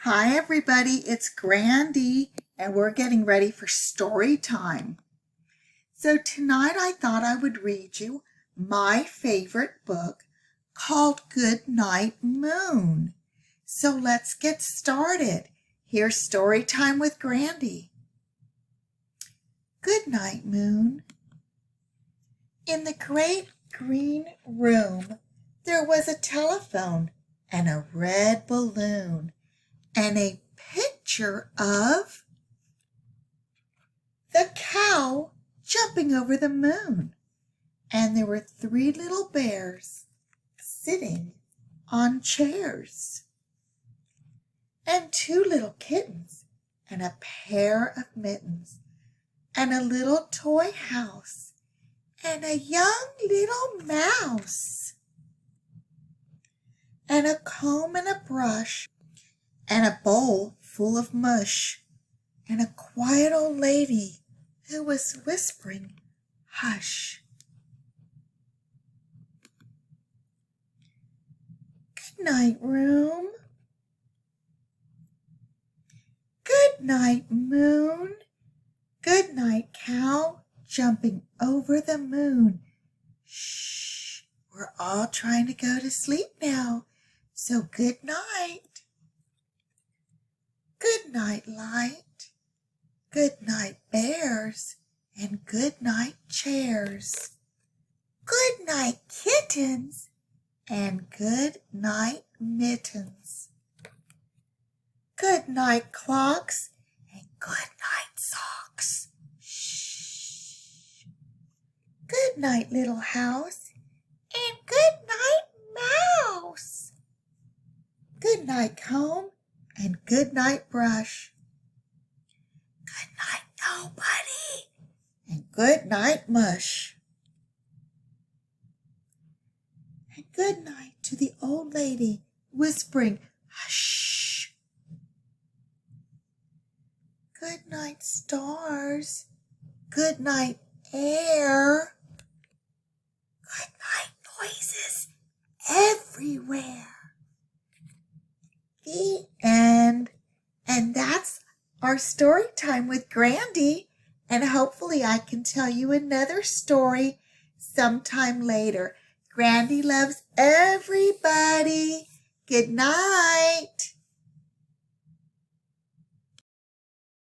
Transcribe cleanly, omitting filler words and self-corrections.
Hi everybody, it's Grandie and we're getting ready for story time. So tonight I thought I would read you my favorite book called Good Night Moon. So let's get started. Here's story time with Grandie. Good night, Moon. In the great green room there was a telephone and a red balloon and a picture of the cow jumping over the moon. And there were 3 little bears sitting on chairs. And 2 little kittens and a pair of mittens and a little toy house and a young little mouse and a comb and a brush and a bowl full of mush, and a quiet old lady who was whispering, "Hush." Good night, room. Good night, moon. Good night, cow jumping over the moon. Shh, we're all trying to go to sleep now, so good night. Good night, light. Good night, bears, and good night, chairs. Good night, kittens, and good night, mittens. Good night, clocks, and good night, socks. Shh. Good night, little house, and good night, mouse. Good night, comb, and good night, brush. Good night, nobody, and good night, mush. And good night to the old lady whispering, "Hush." Good night, stars. Good night, air. Good night, noises everywhere. The end. And that's our story time with Grandie, and hopefully I can tell you another story sometime later. Grandie loves everybody. Good night.